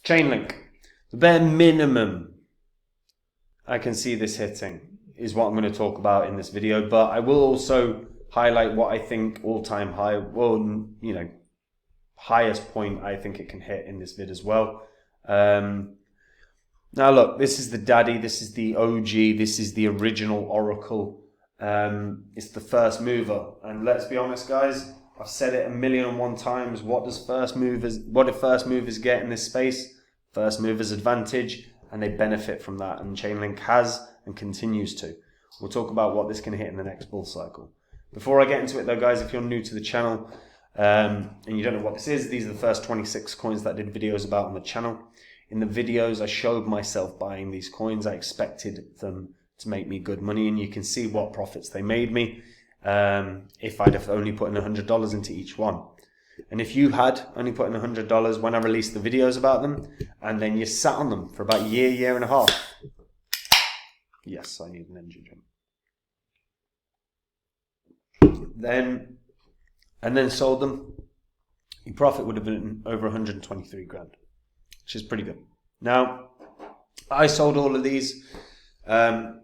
Chainlink, the bare minimum I can see this hitting is what I'm going to talk about in this video, but I will also highlight what I think all-time high, highest point I think it can hit in this vid as well. Now look, this is the daddy, this is the OG, this is the original Oracle. It's the first mover, and let's be honest guys, I've said it 1,000,001 times. What do first movers get in this space? First movers advantage, and they benefit from that, and Chainlink has and continues to. We'll talk about what this can hit in the next bull cycle. Before I get into it though guys, if you're new to the channel and you don't know what this is, these are the first 26 coins that I did videos about on the channel. In the videos I showed myself buying these coins. I expected them to make me good money, and you can see what profits they made me if I'd have only put in $100 into each one. And if you had only put in $100 when I released the videos about them, and then you sat on them for about a year and a half. Yes, I need an engine jump. Then sold them, your profit would have been over 123 grand, which is pretty good. Now, I sold all of these, and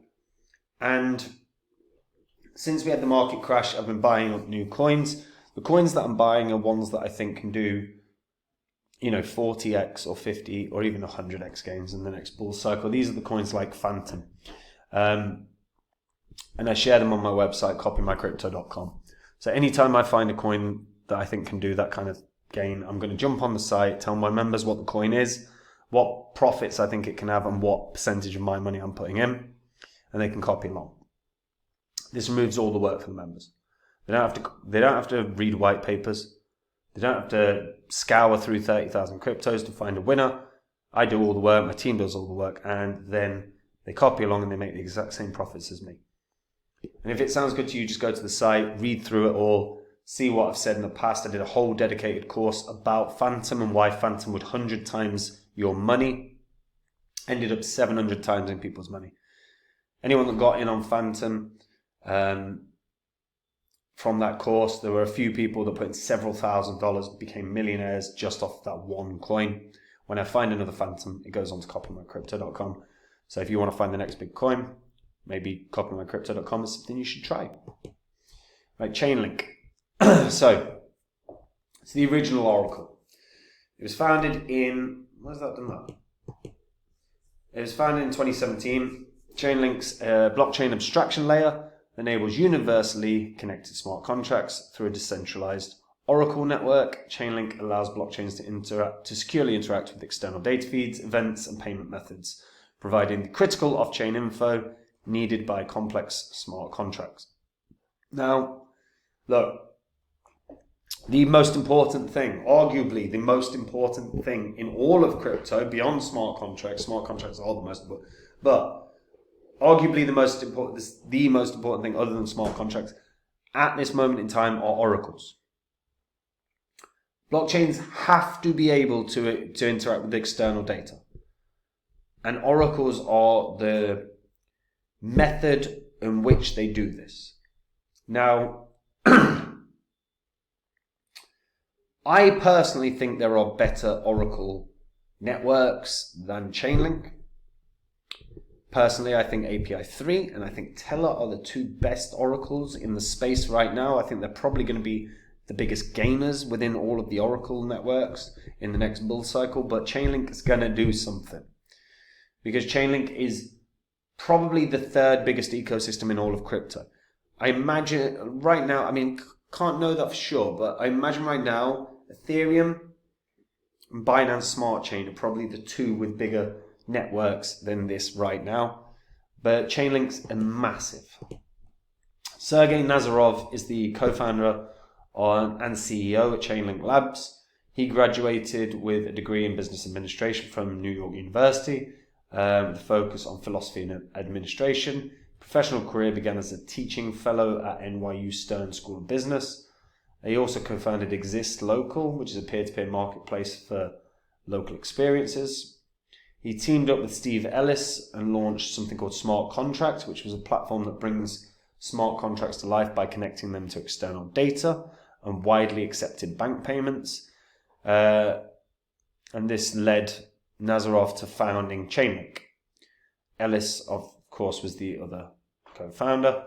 since we had the market crash, I've been buying up new coins. The coins that I'm buying are ones that I think can do, 40x or 50 or even 100x gains in the next bull cycle. These are the coins like Phantom. And I share them on my website, copymycrypto.com. So anytime I find a coin that I think can do that kind of gain, I'm going to jump on the site, tell my members what the coin is, what profits I think it can have, and what percentage of my money I'm putting in, and they can copy along. This removes all the work for the members. They don't have to read white papers. They don't have to scour through 30,000 cryptos to find a winner. I do all the work, my team does all the work, and then they copy along and they make the exact same profits as me. And if it sounds good to you, just go to the site, read through it all, see what I've said in the past. I did a whole dedicated course about Phantom and why Phantom would 100 times your money. Ended up 700 times in people's money. Anyone that got in on Phantom, from that course, there were a few people that put in several $1,000s, became millionaires just off that one coin. When I find another Phantom, it goes on to copymycrypto.com. So if you want to find the next big coin, maybe copymycrypto.com is something you should try. Right, Chainlink. So, it's the original Oracle. It was founded in, where's that done that? It was founded in 2017. Chainlink's blockchain abstraction layer enables universally connected smart contracts through a decentralized Oracle network. Chainlink allows blockchains to securely interact with external data feeds, events, and payment methods, providing the critical off-chain info needed by complex smart contracts. Now, look, the most important thing, arguably the most important thing in all of crypto, beyond smart contracts are the most important, but arguably the most important thing other than smart contracts at this moment in time are oracles. Blockchains have to be able to interact with external data. And oracles are the method in which they do this. Now, I personally think there are better oracle networks than Chainlink. Personally, I think API 3 and I think Teller are the two best oracles in the space right now. I think they're probably going to be the biggest gainers within all of the oracle networks in the next bull cycle, but Chainlink is going to do something. Because Chainlink is probably the third biggest ecosystem in all of crypto. I imagine right now, can't know that for sure, but I imagine right now, Ethereum and Binance Smart Chain are probably the two with bigger networks than this right now. But Chainlink's a massive. Sergey Nazarov is the co-founder and CEO at Chainlink Labs. He graduated with a degree in business administration from New York University, with a focus on philosophy and administration. Professional career began as a teaching fellow at NYU Stern School of Business. He also co-founded Exist Local, which is a peer-to-peer marketplace for local experiences. He teamed up with Steve Ellis and launched something called Smart Contract, which was a platform that brings smart contracts to life by connecting them to external data and widely accepted bank payments. And this led Nazarov to founding Chainlink. Ellis, of course, was the other co-founder.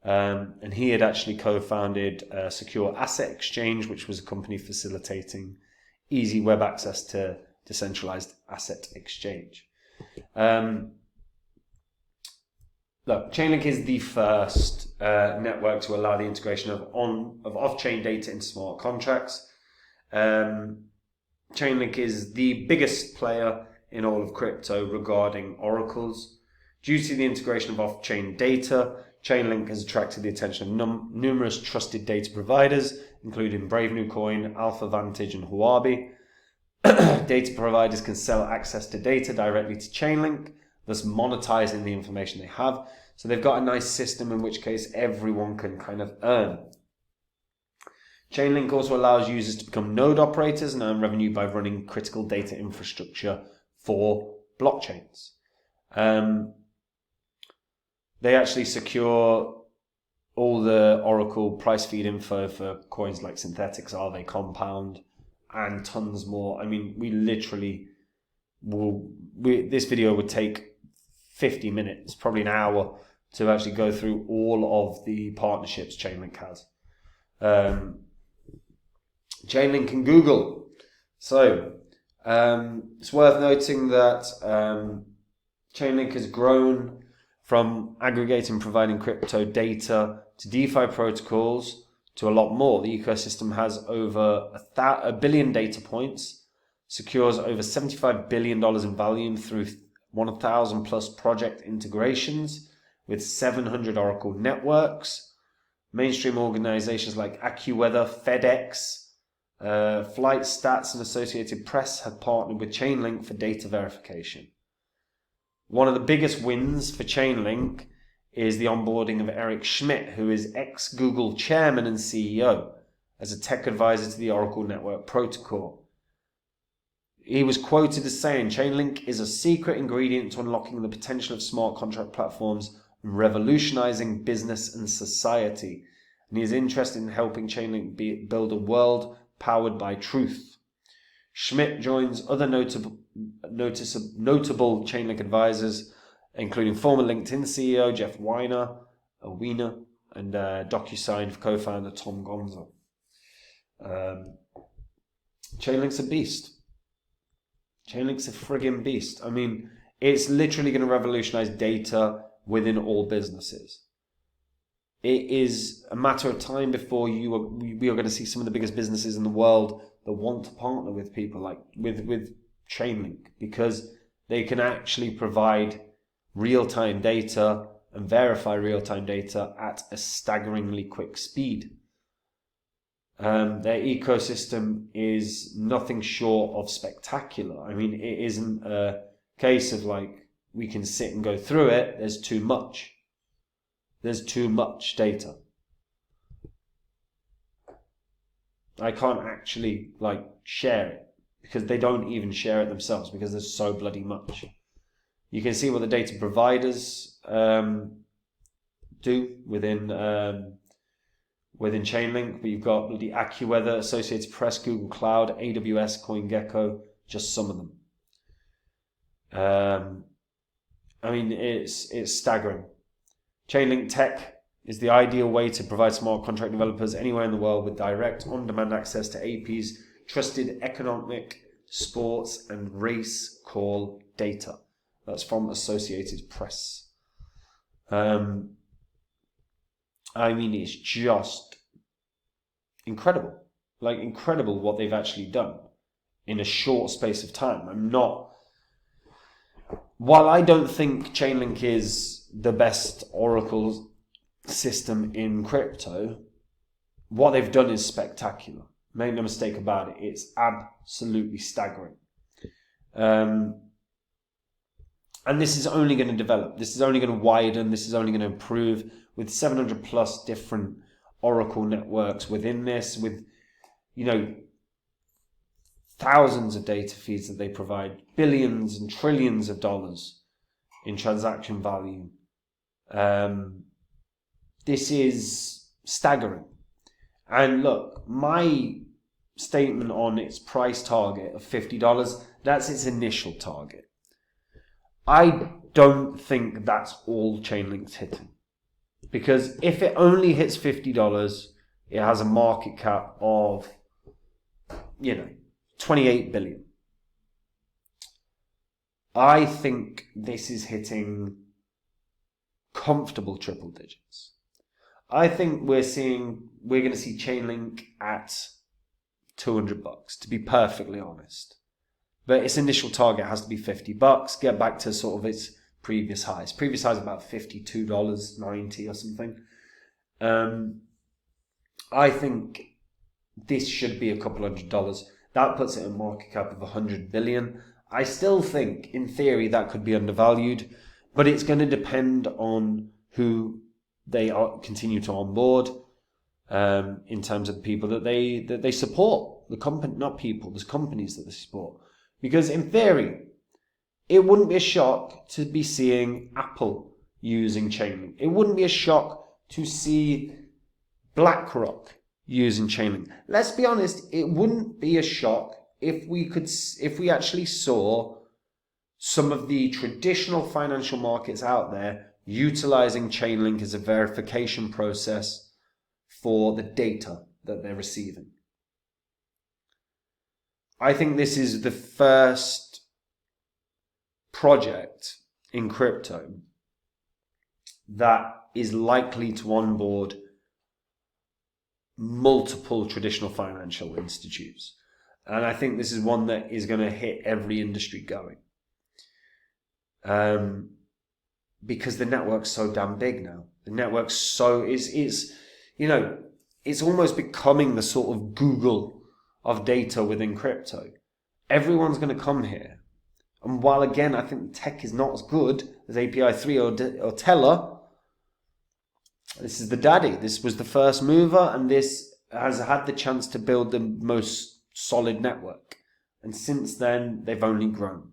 And he had actually co-founded Secure Asset Exchange, which was a company facilitating easy web access to decentralized asset exchange. Look, Chainlink is the first network to allow the integration of off-chain data into smart contracts. Chainlink is the biggest player in all of crypto regarding oracles. Due to the integration of off-chain data, Chainlink has attracted the attention of numerous trusted data providers, including Brave New Coin, Alpha Vantage, and Huobi. Data providers can sell access to data directly to Chainlink, thus monetizing the information they have. So they've got a nice system in which case everyone can kind of earn. Chainlink also allows users to become node operators and earn revenue by running critical data infrastructure for blockchains. They actually secure all the Oracle price feed info for coins like Synthetics, Aave, Compound, and tons more. I mean, we literally this video would take 50 minutes, probably an hour, to actually go through all of the partnerships Chainlink has. Chainlink and Google. So it's worth noting that Chainlink has grown from aggregating and providing crypto data to DeFi protocols to a lot more. The ecosystem has over a billion data points, secures over $75 billion in volume through 1,000 plus project integrations with 700 Oracle networks. Mainstream organizations like AccuWeather, FedEx, Flight Stats, and Associated Press have partnered with Chainlink for data verification. One of the biggest wins for Chainlink is the onboarding of Eric Schmidt, who is ex-Google chairman and CEO, as a tech advisor to the Oracle Network Protocol. He was quoted as saying, "Chainlink is a secret ingredient to unlocking the potential of smart contract platforms and revolutionizing business and society. And he is interested in helping Chainlink build a world powered by truth." Schmidt joins other notable Chainlink advisors, including former LinkedIn CEO Jeff Weiner, and DocuSign co-founder Tom Gonza. Chainlink's a beast. Chainlink's a friggin' beast. I mean, it's literally going to revolutionize data within all businesses. It is a matter of time before we are going to see some of the biggest businesses in the world that want to partner with people like with Chainlink, because they can actually provide real-time data and verify real-time data at a staggeringly quick speed. Their ecosystem is nothing short of spectacular. I mean, it isn't a case of like we can sit and go through it. There's too much. There's too much data. I can't actually like share it because they don't even share it themselves because there's so bloody much. You can see what the data providers do within Chainlink, but you've got the AccuWeather, Associated Press, Google Cloud, AWS, CoinGecko, just some of them. I mean, it's staggering. Chainlink Tech is the ideal way to provide smart contract developers anywhere in the world with direct, on-demand access to AP's trusted economic, sports, and race call data. That's from Associated Press. I mean, it's just incredible. Like, incredible what they've actually done in a short space of time. While I don't think Chainlink is the best Oracle system in crypto, what they've done is spectacular. Make no mistake about it. It's absolutely staggering. And this is only going to develop. This is only going to widen. This is only going to improve with 700 plus different Oracle networks within this, with, thousands of data feeds that they provide, billions and trillions of dollars in transaction value. This is staggering. And look, my statement on its price target of $50, That's its initial target. I don't think that's all Chainlink's hitting. Because if it only hits $50, it has a market cap of, 28 billion. I think this is hitting comfortable triple digits. I think we're going to see Chainlink at $200, to be perfectly honest. But its initial target has to be $50. Get back to sort of its previous highs. Previous highs about $52.90 or something. I think this should be a couple $100. That puts it a market cap of 100 billion. I still think, in theory, that could be undervalued, but it's going to depend on who they continue to onboard, in terms of the people that they support. The company, not people, there's companies that they support. Because in theory, it wouldn't be a shock to be seeing Apple using Chainlink. It wouldn't be a shock to see BlackRock using Chainlink. Let's be honest, it wouldn't be a shock if we actually saw some of the traditional financial markets out there utilizing Chainlink as a verification process for the data that they're receiving. I think this is the first project in crypto that is likely to onboard multiple traditional financial institutes. And I think this is one that is going to hit every industry going. Because the network's so damn big now. The network's it's almost becoming the sort of Google of data within crypto. Everyone's going to come here. And while again, I think the tech is not as good as API 3 or Teller, this is the daddy. This was the first mover, and this has had the chance to build the most solid network. And since then, they've only grown.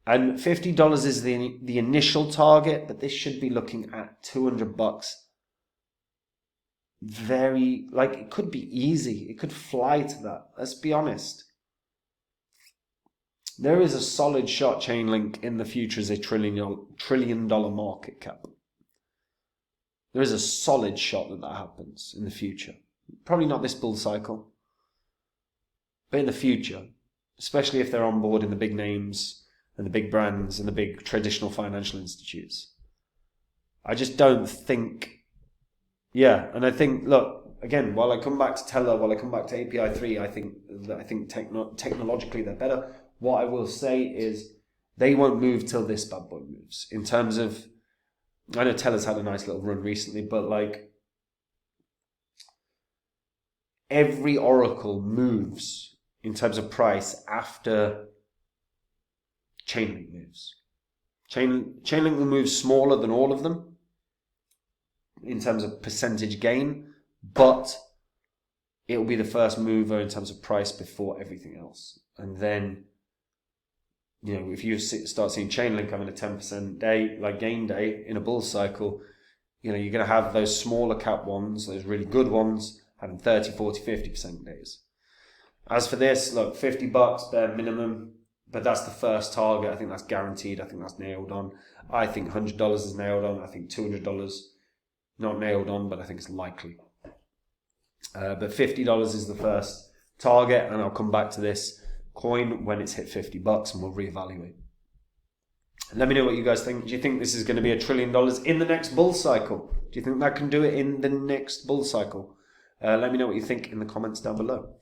And $50 is the initial target, but this should be looking at $200. It could be easy. It could fly to that. Let's be honest. There is a solid shot Chainlink in the future as a $1 trillion market cap. There is a solid shot that happens in the future. Probably not this bull cycle, but in the future, especially if they're on board in the big names and the big brands and the big traditional financial institutes. I just don't think. Yeah, and I think, look, again, while I come back to Teller, while I come back to API 3, I think technologically they're better. What I will say is they won't move till this bad boy moves. In terms of, I know Teller's had a nice little run recently, but every oracle moves in terms of price after Chainlink moves. Chainlink will move smaller than all of them in terms of percentage gain, but it will be the first mover in terms of price before everything else. And then, if you start seeing Chainlink having a 10% day, gain day in a bull cycle, you're going to have those smaller cap ones, those really good ones, having 30, 40, 50% days. As for this, look, $50 bare minimum, but that's the first target. I think that's guaranteed. I think that's nailed on. I think $100 is nailed on. I think $200 not nailed on, but I think it's likely. But $50 is the first target, and I'll come back to this coin when it's hit $50 and we'll reevaluate. Let me know what you guys think. Do you think this is going to be $1 trillion in the next bull cycle? Do you think that can do it in the next bull cycle? Let me know what you think in the comments down below.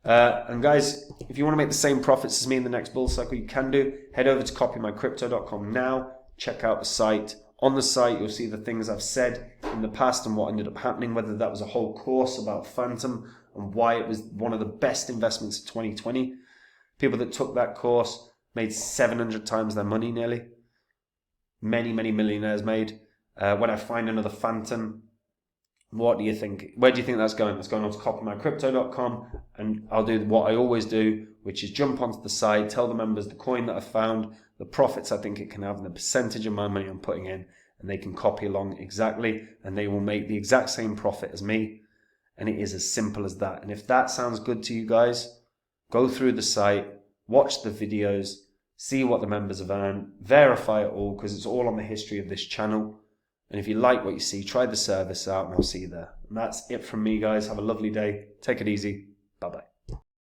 And guys, if you want to make the same profits as me in the next bull cycle, you can do. Head over to copymycrypto.com now. Check out the site. On the site, you'll see the things I've said in the past and what ended up happening, whether that was a whole course about Phantom and why it was one of the best investments of 2020. People that took that course made 700 times their money nearly. Many, many millionaires made. When I find another Phantom, what do you think? Where do you think that's going? That's going on to copymycrypto.com, and I'll do what I always do, which is jump onto the site, tell the members the coin that I found, the profits I think it can have, and the percentage of my money I'm putting in, and they can copy along exactly, and they will make the exact same profit as me, and it is as simple as that. And if that sounds good to you guys, go through the site, watch the videos, see what the members have earned, verify it all, because it's all on the history of this channel. And if you like what you see, try the service out, and I'll see you there. And that's it from me, guys. Have a lovely day. Take it easy. Bye-bye.